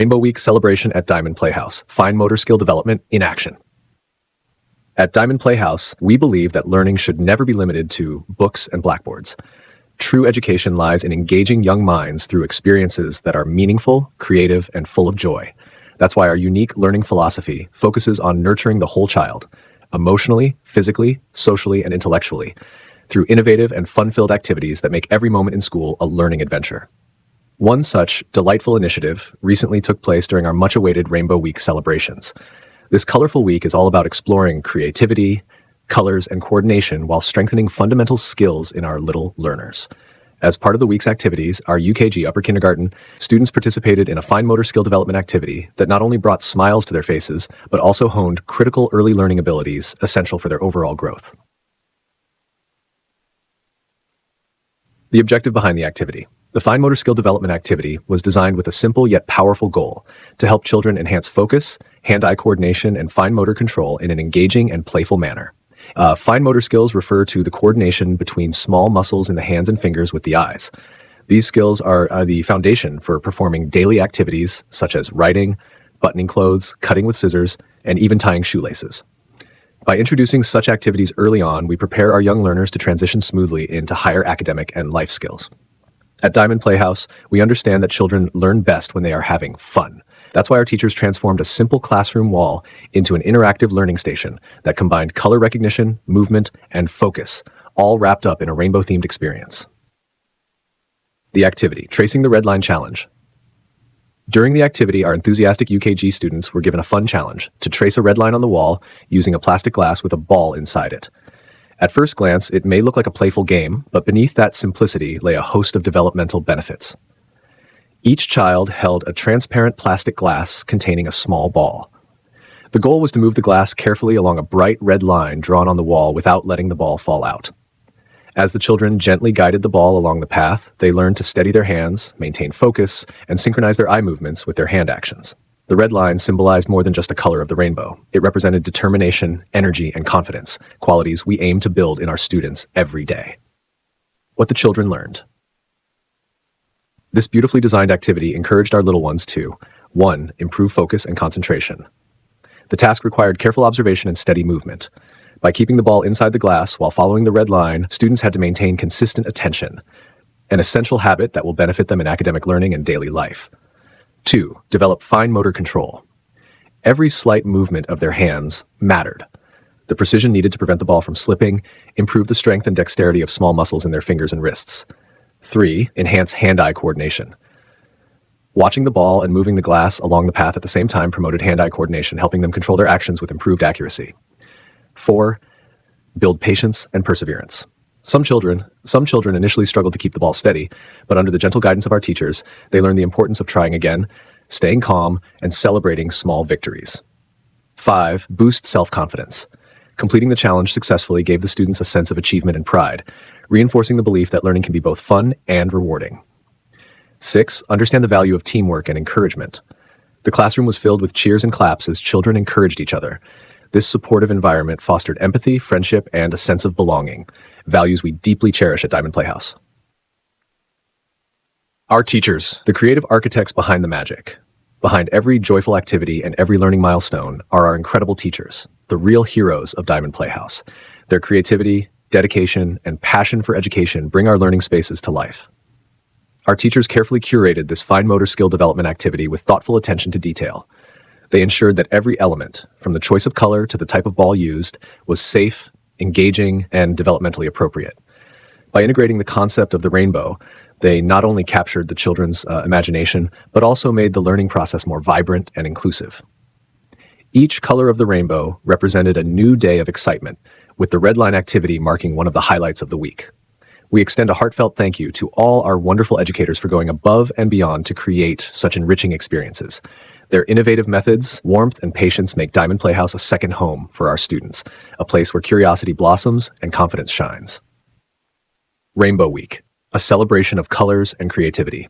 Rainbow Week celebration at Diamond Playhouse. Fine motor skill development in action. At Diamond Playhouse, we believe that learning should never be limited to books and blackboards. True education lies in engaging young minds through experiences that are meaningful, creative, and full of joy. That's why our unique learning philosophy focuses on nurturing the whole child, emotionally, physically, socially, and intellectually, through innovative and fun-filled activities that make every moment in school a learning adventure. One such delightful initiative recently took place during our much-awaited Rainbow Week celebrations. This colorful week is all about exploring creativity, colors, and coordination while strengthening fundamental skills in our little learners. As part of the week's activities, our UKG upper kindergarten students participated in a fine motor skill development activity that not only brought smiles to their faces, but also honed critical early learning abilities essential for their overall growth. The objective behind the activity. The fine motor skill development activity was designed with a simple yet powerful goal to help children enhance focus, hand-eye coordination, and fine motor control in an engaging and playful manner. Fine motor skills refer to the coordination between small muscles in the hands and fingers with the eyes. These skills are the foundation for performing daily activities such as writing, buttoning clothes, cutting with scissors, and even tying shoelaces. By introducing such activities early on, we prepare our young learners to transition smoothly into higher academic and life skills. At Diamond Playhouse, we understand that children learn best when they are having fun. That's why our teachers transformed a simple classroom wall into an interactive learning station that combined color recognition, movement, and focus, all wrapped up in a rainbow-themed experience. The activity, Tracing the Red Line Challenge. During the activity, our enthusiastic UKG students were given a fun challenge to trace a red line on the wall using a plastic glass with a ball inside it. At first glance, it may look like a playful game, but beneath that simplicity lay a host of developmental benefits. Each child held a transparent plastic glass containing a small ball. The goal was to move the glass carefully along a bright red line drawn on the wall without letting the ball fall out. As the children gently guided the ball along the path, they learned to steady their hands, maintain focus, and synchronize their eye movements with their hand actions. The red line symbolized more than just a color of the rainbow. It represented determination, energy, and confidence, qualities we aim to build in our students every day. What the children learned. This beautifully designed activity encouraged our little ones to 1. Improve focus and concentration. The task required careful observation and steady movement. By keeping the ball inside the glass while following the red line, students had to maintain consistent attention, an essential habit that will benefit them in academic learning and daily life. 2. Develop fine motor control. Every slight movement of their hands mattered. The precision needed to prevent the ball from slipping, improve the strength and dexterity of small muscles in their fingers and wrists. 3. Enhance hand-eye coordination. Watching the ball and moving the glass along the path at the same time promoted hand-eye coordination, helping them control their actions with improved accuracy. 4. Build patience and perseverance. Some children initially struggled to keep the ball steady, but under the gentle guidance of our teachers, they learned the importance of trying again, staying calm, and celebrating small victories. 5. Boost self-confidence. Completing the challenge successfully gave the students a sense of achievement and pride, reinforcing the belief that learning can be both fun and rewarding. 6. Understand the value of teamwork and encouragement. The classroom was filled with cheers and claps as children encouraged each other. This supportive environment fostered empathy, friendship, and a sense of belonging, values we deeply cherish at Diamond Playhouse. Our teachers, the creative architects behind the magic. Behind every joyful activity and every learning milestone are our incredible teachers, the real heroes of Diamond Playhouse. Their creativity, dedication, and passion for education bring our learning spaces to life. Our teachers carefully curated this fine motor skill development activity with thoughtful attention to detail. They ensured that every element, from the choice of color to the type of ball used, was safe, engaging, and developmentally appropriate. By integrating the concept of the rainbow, they not only captured the children's imagination, but also made the learning process more vibrant and inclusive. Each color of the rainbow represented a new day of excitement, with the red line activity marking one of the highlights of the week. We extend a heartfelt thank you to all our wonderful educators for going above and beyond to create such enriching experiences. Their innovative methods, warmth, and patience make Diamond Playhouse a second home for our students, a place where curiosity blossoms and confidence shines. Rainbow Week, a celebration of colors and creativity.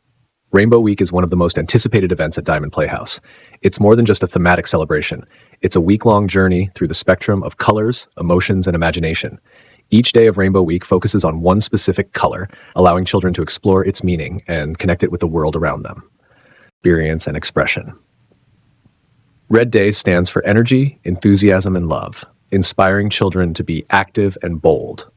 Rainbow Week is one of the most anticipated events at Diamond Playhouse. It's more than just a thematic celebration. It's a week-long journey through the spectrum of colors, emotions, and imagination. Each day of Rainbow Week focuses on one specific color, allowing children to explore its meaning and connect it with the world around them. experience, and expression. Red Day stands for energy, enthusiasm, and love, inspiring children to be active and bold,